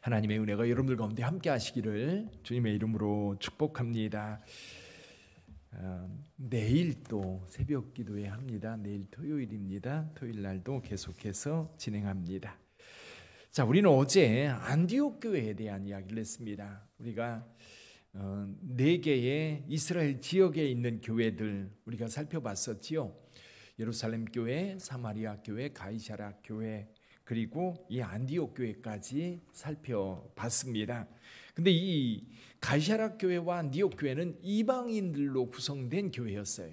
하나님의 은혜가 여러분들 가운데 함께 하시기를 주님의 이름으로 축복합니다. 내일 또 새벽 기도회 합니다. 내일 토요일입니다. 토요일 날도 계속해서 진행합니다. 자, 우리는 어제 안디옥 교회에 대한 이야기를 했습니다. 우리가 4개의 이스라엘 지역에 있는 교회들 우리가 살펴봤었지요. 예루살렘 교회, 사마리아 교회, 가이사랴 교회, 그리고 이 안디옥 교회까지 살펴봤습니다. 근데 이 가이사랴 교회와 안디옥 교회는 이방인들로 구성된 교회였어요.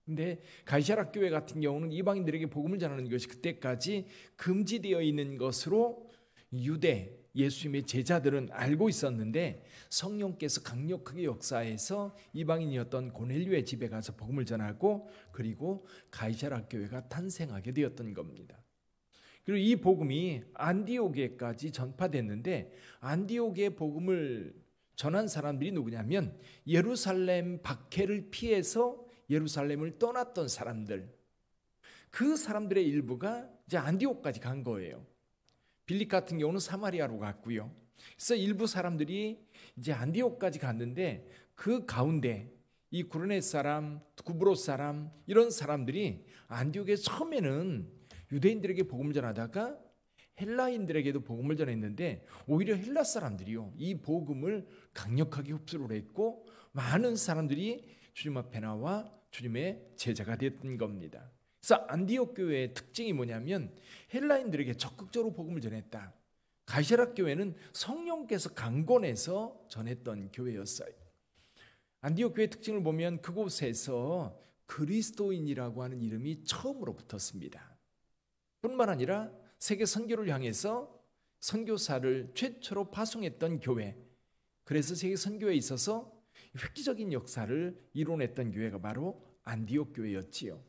근데 가이사랴 교회 같은 경우는 이방인들에게 복음을 전하는 것이 그때까지 금지되어 있는 것으로 유대 예수님의 제자들은 알고 있었는데, 성령께서 강력하게 역사해서 이방인이었던 고넬료의 집에 가서 복음을 전하고, 그리고 가이사랴 교회가 탄생하게 되었던 겁니다. 그리고 이 복음이 안디옥에까지 전파됐는데, 안디옥의 복음을 전한 사람들이 누구냐면 예루살렘 박해를 피해서 예루살렘을 떠났던 사람들, 그 사람들의 일부가 이제 안디옥까지 간 거예요. 빌립 같은 경우는 사마리아로 갔고요. 그래서 일부 사람들이 이제 안디옥까지 갔는데, 그 가운데 이 구르네 사람, 구브로 사람, 이런 사람들이 안디옥에 처음에는 유대인들에게 복음을 전하다가 헬라인들에게도 복음을 전했는데, 오히려 헬라 사람들이요, 이 복음을 강력하게 흡수를 했고 많은 사람들이 주님 앞에 나와 주님의 제자가 됐던 겁니다. 그래서 안디옥 교회의 특징이 뭐냐면 헬라인들에게 적극적으로 복음을 전했다. 가이사랴 교회는 성령께서 강권해서 전했던 교회였어요. 안디옥 교회의 특징을 보면 그곳에서 그리스도인이라고 하는 이름이 처음으로 붙었습니다. 뿐만 아니라 세계 선교를 향해서 선교사를 최초로 파송했던 교회, 그래서 세계 선교에 있어서 획기적인 역사를 이뤄냈던 교회가 바로 안디옥 교회였지요.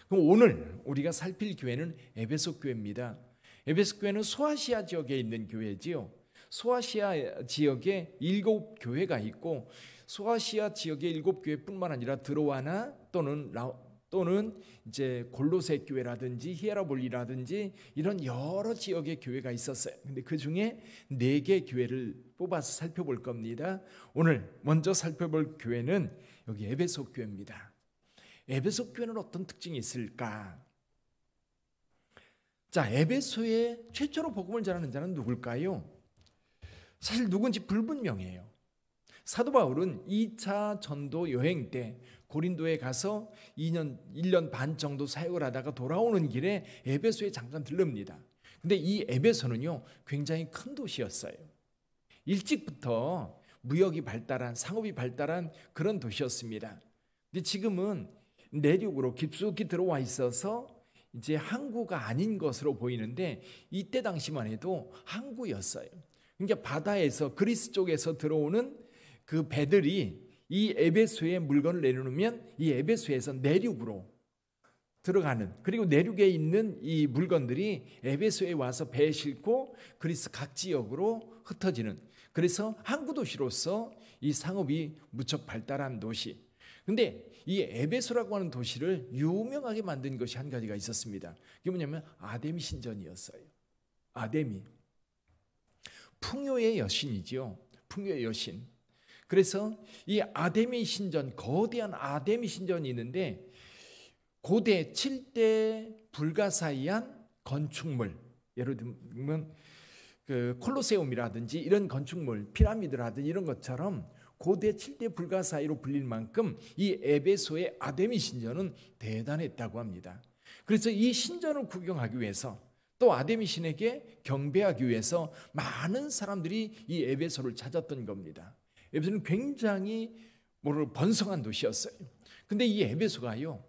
그럼 오늘 우리가 살필 교회는 에베소 교회입니다. 에베소 교회는 소아시아 지역에 있는 교회지요. 소아시아 지역에 7교회가 있고, 소아시아 지역의 7교회뿐만 아니라 드로아나 또는 이제 골로새 교회라든지 히에라볼리라든지 이런 여러 지역의 교회가 있었어요. 근데 그 중에 4개 교회를 뽑아서 살펴볼 겁니다. 오늘 먼저 살펴볼 교회는 여기 에베소 교회입니다. 에베소 교회는 어떤 특징이 있을까? 자, 에베소에 최초로 복음을 전하는 자는 누굴까요? 사실 누군지 불분명해요. 사도 바울은 2차 전도 여행 때 고린도에 가서 1년 반 정도 사역을 하다가 돌아오는 길에 에베소에 잠깐 들릅니다. 근데 이 에베소는요, 굉장히 큰 도시였어요. 일찍부터 무역이 발달한, 상업이 발달한 그런 도시였습니다. 근데 지금은 내륙으로 깊숙이 들어와 있어서 이제 항구가 아닌 것으로 보이는데, 이때 당시만 해도 항구였어요. 그러니까 바다에서, 그리스 쪽에서 들어오는 그 배들이 이 에베소에 물건을 내려놓으면 이 에베소에서 내륙으로 들어가는, 그리고 내륙에 있는 이 물건들이 에베소에 와서 배에 싣고 그리스 각 지역으로 흩어지는, 그래서 항구 도시로서 이 상업이 무척 발달한 도시. 근데 이 에베소라고 하는 도시를 유명하게 만든 것이 한 가지가 있었습니다. 그게 뭐냐면 아데미 신전이었어요. 아데미, 풍요의 여신이지요. 풍요의 여신. 그래서 이 아데미 신전, 거대한 아데미 신전이 있는데, 고대 7대 불가사의한 건축물, 예를 들면 그 콜로세움이라든지 이런 건축물, 피라미드라든지 이런 것처럼 고대 7대 불가사의로 불릴 만큼 이 에베소의 아데미 신전은 대단했다고 합니다. 그래서 이 신전을 구경하기 위해서, 또 아데미 신에게 경배하기 위해서 많은 사람들이 이 에베소를 찾았던 겁니다. 에베소는 굉장히 번성한 도시였어요. 근데 이 에베소가요,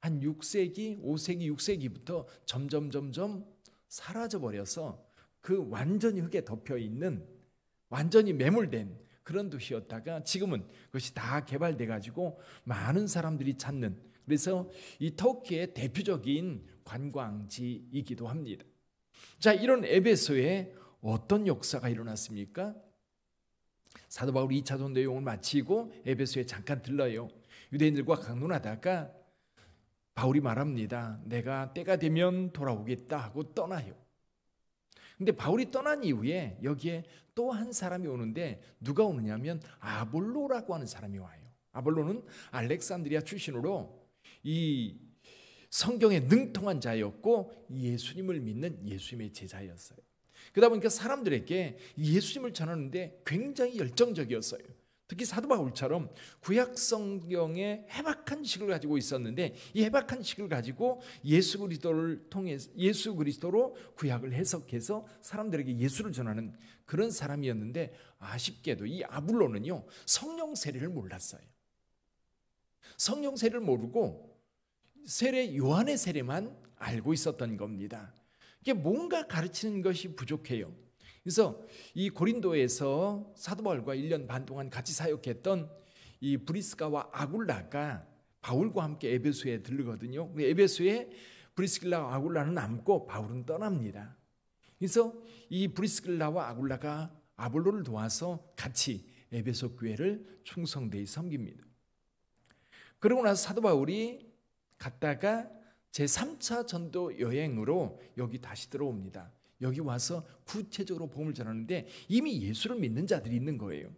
한 6세기, 5세기, 6세기부터 점점 사라져버려서 그 완전히 흙에 덮여있는, 완전히 매몰된 그런 도시였다가 지금은 그것이 다 개발돼가지고 많은 사람들이 찾는, 그래서 이 터키의 대표적인 관광지이기도 합니다. 자, 이런 에베소에 어떤 역사가 일어났습니까? 사도 바울이 2차 전도 여행을 마치고 에베소에 잠깐 들러요. 유대인들과 강론하다가 바울이 말합니다. 내가 때가 되면 돌아오겠다 하고 떠나요. 근데 바울이 떠난 이후에 여기에 또 한 사람이 오는데 누가 오느냐면 아볼로라고 하는 사람이 와요. 아볼로는 알렉산드리아 출신으로 이 성경에 능통한 자였고 예수님을 믿는 예수님의 제자였어요. 그러다 보니까 사람들에게 예수님을 전하는데 굉장히 열정적이었어요. 특히 사도 바울처럼 구약 성경에 해박한 식을 가지고 있었는데 이 해박한 식을 가지고 예수 그리스도를 통해서 예수 그리스도로 구약을 해석해서 사람들에게 예수를 전하는 그런 사람이었는데 아쉽게도 이 아볼로는요 성령 세례를 몰랐어요. 성령 세례를 모르고 세례 요한의 세례만 알고 있었던 겁니다. 이게 뭔가 가르치는 것이 부족해요. 그래서 이 고린도에서 사도 바울과 1년 반 동안 같이 사역했던 이 브리스가와 아굴라가 바울과 함께 에베소에 들르거든요. 에베소에 브리스길라와 아굴라는 남고 바울은 떠납니다. 그래서 이 브리스길라와 아굴라가 아볼로를 도와서 같이 에베소 교회를 충성되이 섬깁니다. 그러고 나서 사도 바울이 갔다가 제3차 전도 여행으로 여기 다시 들어옵니다. 여기 와서 구체적으로 복음을 전하는데 이미 예수를 믿는 자들이 있는 거예요.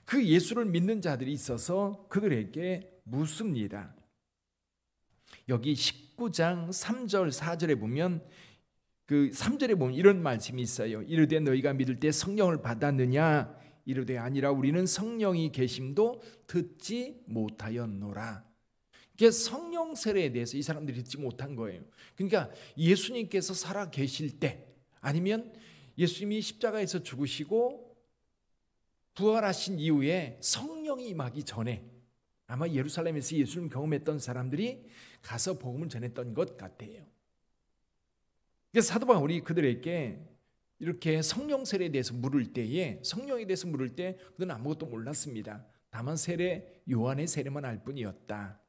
그 예수를 믿는 자들이 있어서 그들에게 묻습니다. 여기 19장 3절 4절에 보면 그 3절에 보면 이런 말씀이 있어요. 이르되 너희가 믿을 때 성령을 받았느냐? 이르되 아니라 우리는 성령이 계심도 듣지 못하였노라. 이게 성령 세례에 대해서 이 사람들이 듣지 못한 거예요. 그러니까 예수님께서 살아 계실 때 아니면 예수님이 십자가에서 죽으시고 부활하신 이후에 성령이 임하기 전에 아마 예루살렘에서 예수님 경험했던 사람들이 가서 복음을 전했던 것 같아요. 그래서 사도 바울이 그들에게 이렇게 성령 세례에 대해서 물을 때에 성령에 대해서 물을 때 그들은 아무것도 몰랐습니다. 다만 세례 요한의 세례만 알 뿐이었다.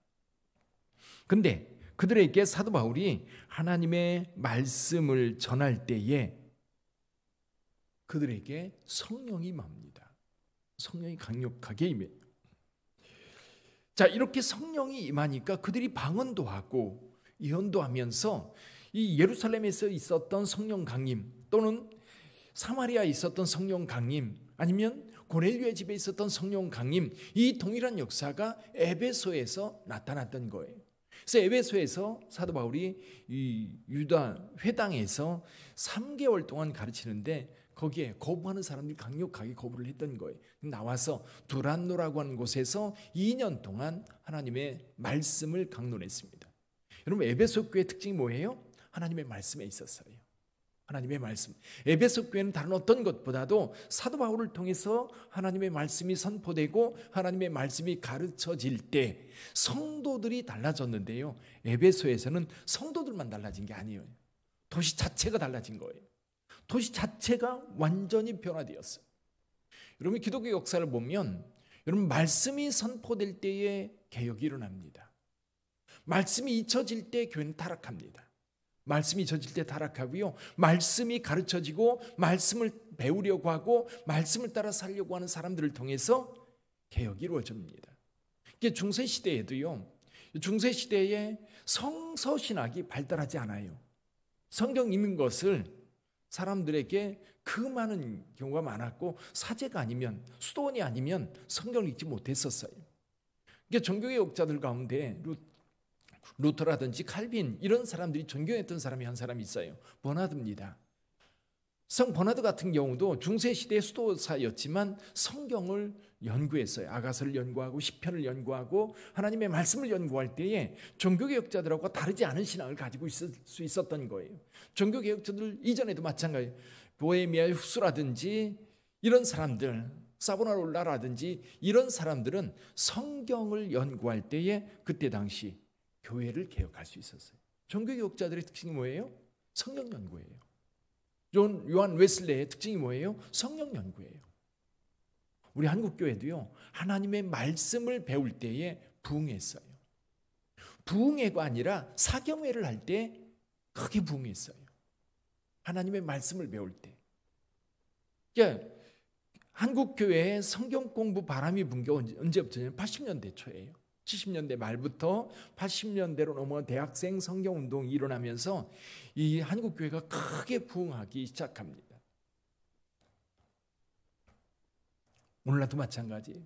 근데 그들에게 사도 바울이 하나님의 말씀을 전할 때에 그들에게 성령이 임합니다. 성령이 강력하게 임해요. 자, 이렇게 성령이 임하니까 그들이 방언도 하고 예언도 하면서 이 예루살렘에서 있었던 성령 강림 또는 사마리아에 있었던 성령 강림 아니면 고넬료의 집에 있었던 성령 강림 이 동일한 역사가 에베소에서 나타났던 거예요. 그래서 에베소에서 사도 바울이 이 유다 회당에서 3개월 동안 가르치는데 거기에 거부하는 사람들이 강력하게 거부를 했던 거예요. 나와서 두란노라고 하는 곳에서 2년 동안 하나님의 말씀을 강론했습니다. 여러분 에베소 교회의 특징이 뭐예요? 하나님의 말씀에 있었어요. 하나님의 말씀. 에베소 교회는 다른 어떤 것보다도 사도 바울을 통해서 하나님의 말씀이 선포되고 하나님의 말씀이 가르쳐질 때 성도들이 달라졌는데요. 에베소에서는 성도들만 달라진 게 아니에요. 도시 자체가 달라진 거예요. 도시 자체가 완전히 변화되었어요. 여러분 기독교 역사를 보면 여러분 말씀이 선포될 때에 개혁이 일어납니다. 말씀이 잊혀질 때 교회는 타락합니다. 말씀이 잊혀질 때 타락하고요. 말씀이 가르쳐지고 말씀을 배우려고 하고 말씀을 따라 살려고 하는 사람들을 통해서 개혁이 이루어집니다. 이게 중세시대에도요. 중세시대에 성서신학이 발달하지 않아요. 성경 읽는 것을 사람들에게 그 많은 경우가 많았고 사제가 아니면 수도원이 아니면 성경을 읽지 못했었어요. 이게 종교개혁자들 가운데 루터라든지 칼빈 이런 사람들이 존경했던 사람이 한 사람이 있어요. 버나드입니다. 성 버나드 같은 경우도 중세시대의 수도사였지만 성경을 연구했어요. 아가서를 연구하고 시편을 연구하고 하나님의 말씀을 연구할 때에 종교개혁자들하고 다르지 않은 신앙을 가지고 있을 수 있었던 거예요. 종교개혁자들 이전에도 마찬가지예요. 보헤미아 흡수라든지 이런 사람들 사보나롤라라든지 이런 사람들은 성경을 연구할 때에 그때 당시 교회를 개혁할 수 있었어요. 종교개혁자들의 특징이 뭐예요? 성경 연구예요. 요한 웨슬레의 특징이 뭐예요? 성경 연구예요. 우리 한국교회도요. 하나님의 말씀을 배울 때에 부흥했어요. 부흥회가 아니라 사경회를 할 때 크게 부흥했어요. 하나님의 말씀을 배울 때. 그러니까 한국교회에 성경 공부 바람이 분 게 언제부터냐면 80년대 초예요. 70년대 말부터 80년대로 넘어간 대학생 성경운동이 일어나면서 이 한국교회가 크게 부흥하기 시작합니다. 오늘날도 마찬가지예요.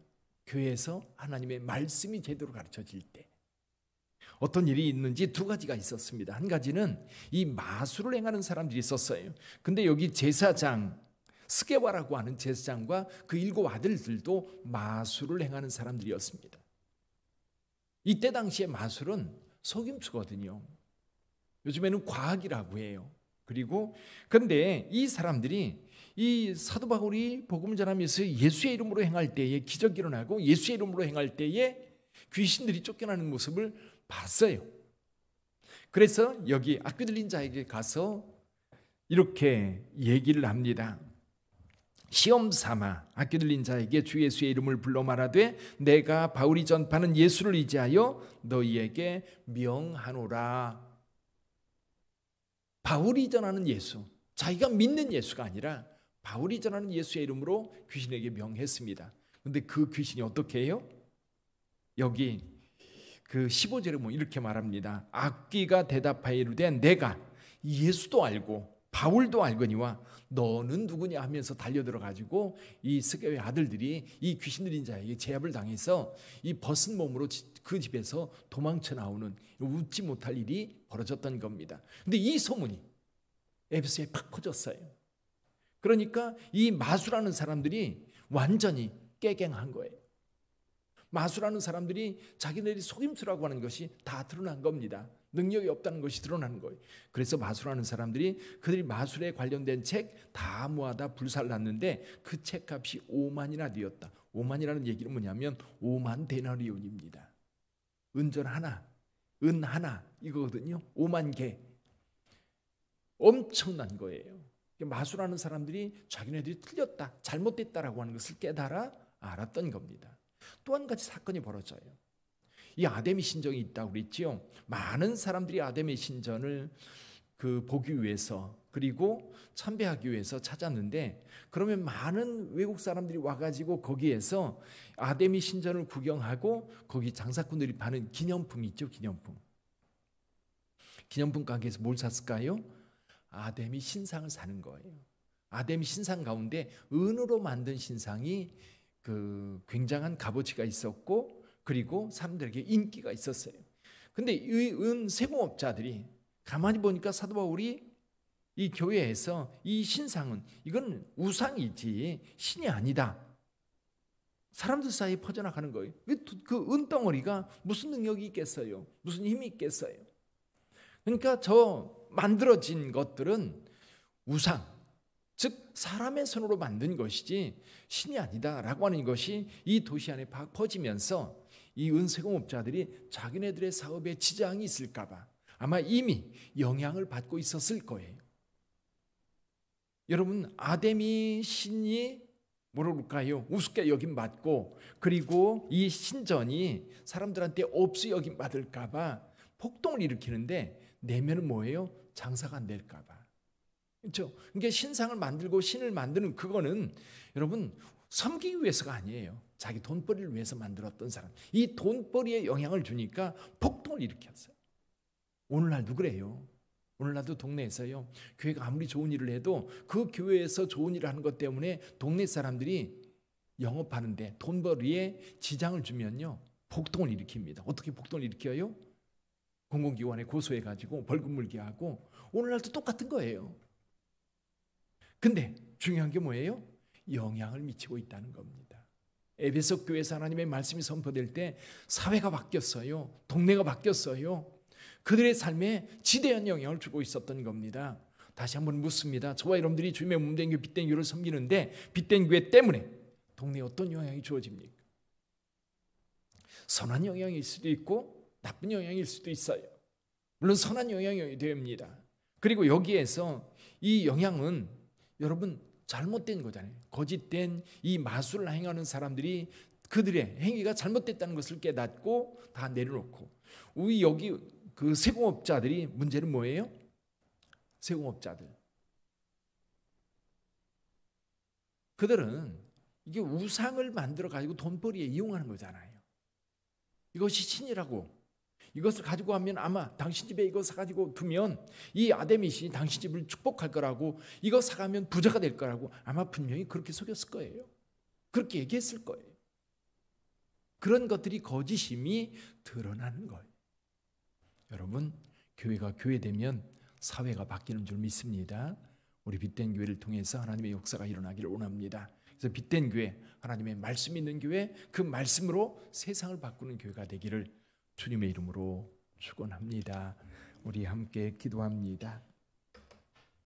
교회에서 하나님의 말씀이 제대로 가르쳐질 때 어떤 일이 있는지 두 가지가 있었습니다. 한 가지는 이 마술을 행하는 사람들이 있었어요. 근데 여기 제사장 스게와라고 하는 제사장과 그 7 아들들도 마술을 행하는 사람들이었습니다. 이때 당시에 마술은 속임수거든요. 요즘에는 과학이라고 해요. 그리고 근데 이 사람들이 이 사도 바울이 복음을 전하면서 예수의 이름으로 행할 때에 기적이 일어나고 예수의 이름으로 행할 때에 귀신들이 쫓겨나는 모습을 봤어요. 그래서 여기 악귀 들린 자에게 가서 이렇게 얘기를 합니다. 시험 삼아 악귀 들린 자에게 주 예수의 이름을 불러 말하되 내가 바울이 전파하는 예수를 의지하여 너희에게 명하노라. 바울이 전하는 예수, 자기가 믿는 예수가 아니라 바울이 전하는 예수의 이름으로 귀신에게 명했습니다. 그런데 그 귀신이 어떻게 해요? 여기 그 15절에 뭐 이렇게 말합니다. 악귀가 대답하여 이르되 내가 예수도 알고 바울도 알거니와 너는 누구냐 하면서 달려들어가지고 이 스게와의 아들들이 이 귀신 들린 자에게 제압을 당해서 이 벗은 몸으로 그 집에서 도망쳐 나오는 웃지 못할 일이 벌어졌던 겁니다. 근데 이 소문이 에베소에 팍 퍼졌어요. 그러니까 이 마술하는 사람들이 완전히 깨갱한 거예요. 마술하는 사람들이 자기네들이 속임수라고 하는 것이 다 드러난 겁니다. 능력이 없다는 것이 드러나는 거예요. 그래서 마술하는 사람들이 그들이 마술에 관련된 책 다 모아다 불살랐는데 그 책값이 5만이나 되었다. 5만이라는 얘기는 뭐냐면 5만 데나리온입니다. 은전 하나, 은 하나 이거거든요. 5만 개. 엄청난 거예요. 마술하는 사람들이 자기네들이 틀렸다, 잘못됐다라고 하는 것을 깨달아 알았던 겁니다. 또 한 가지 사건이 벌어져요. 이 아데미 신전이 있다고 그랬지요. 많은 사람들이 아데미 신전을 보기 위해서 그리고 참배하기 위해서 찾았는데 그러면 많은 외국 사람들이 와가지고 거기에서 아데미 신전을 구경하고 거기 장사꾼들이 파는 기념품이 있죠. 기념품 가게에서 뭘 샀을까요? 아데미 신상을 사는 거예요. 아데미 신상 가운데 은으로 만든 신상이 굉장한 값어치가 있었고 그리고 사람들에게 인기가 있었어요. 근데 이 은 세공업자들이 가만히 보니까 사도 바울이 이 교회에서 이 신상은 이건 우상이지 신이 아니다. 사람들 사이에 퍼져나가는 거예요. 그 은덩어리가 무슨 능력이 있겠어요? 무슨 힘이 있겠어요? 그러니까 저 만들어진 것들은 우상, 즉 사람의 손으로 만든 것이지 신이 아니다라고 하는 것이 이 도시 안에 퍼지면서 이 은세공업자들이 자기네들의 사업에 지장이 있을까 봐 아마 이미 영향을 받고 있었을 거예요. 여러분, 아데미 신이 뭐라 그럴까요? 우습게 여김받고 그리고 이 신전이 사람들한테 없이 여김받을까 봐 폭동을 일으키는데 내면은 뭐예요? 장사가 안 될까 봐. 그렇죠? 그러니까 신상을 만들고 신을 만드는 그거는 여러분 섬기기 위해서가 아니에요. 자기 돈벌이를 위해서 만들었던 사람. 이 돈벌이에 영향을 주니까 폭동을 일으켰어요. 오늘날도 그래요. 오늘날도 동네에서요. 교회가 아무리 좋은 일을 해도 그 교회에서 좋은 일을 하는 것 때문에 동네 사람들이 영업하는데 돈벌이에 지장을 주면요. 폭동을 일으킵니다. 어떻게 폭동을 일으켜요? 공공기관에 고소해가지고 벌금 물게 하고 오늘날도 똑같은 거예요. 근데 중요한 게 뭐예요? 영향을 미치고 있다는 겁니다. 에베소 교회에서 하나님의 말씀이 선포될 때 사회가 바뀌었어요. 동네가 바뀌었어요. 그들의 삶에 지대한 영향을 주고 있었던 겁니다. 다시 한번 묻습니다. 저와 여러분들이 주님의 몸된 교회 빛된 교회를 섬기는데 빛된 교회 때문에 동네에 어떤 영향이 주어집니까? 선한 영향일 수도 있고 나쁜 영향일 수도 있어요. 물론 선한 영향이 됩니다. 그리고 여기에서 이 영향은 여러분 잘못된 거잖아요. 거짓된 이 마술을 행하는 사람들이 그들의 행위가 잘못됐다는 것을 깨닫고 다 내려놓고 우리 여기 그 세공업자들이 문제는 뭐예요? 세공업자들. 그들은 이게 우상을 만들어 가지고 돈벌이에 이용하는 거잖아요. 이것이 신이라고. 이것을 가지고 가면 아마 당신 집에 이거 사가지고 두면 이 아데미신이 당신 집을 축복할 거라고, 이거 사가면 부자가 될 거라고 아마 분명히 그렇게 속였을 거예요. 그렇게 얘기했을 거예요. 그런 것들이 거짓임이 드러나는 거예요. 여러분, 교회가 교회되면 사회가 바뀌는 줄 믿습니다. 우리 빛된 교회를 통해서 하나님의 역사가 일어나기를 원합니다. 그래서 빛된 교회, 하나님의 말씀 있는 교회, 그 말씀으로 세상을 바꾸는 교회가 되기를 주님의 이름으로 축원합니다. 우리 함께 기도합니다.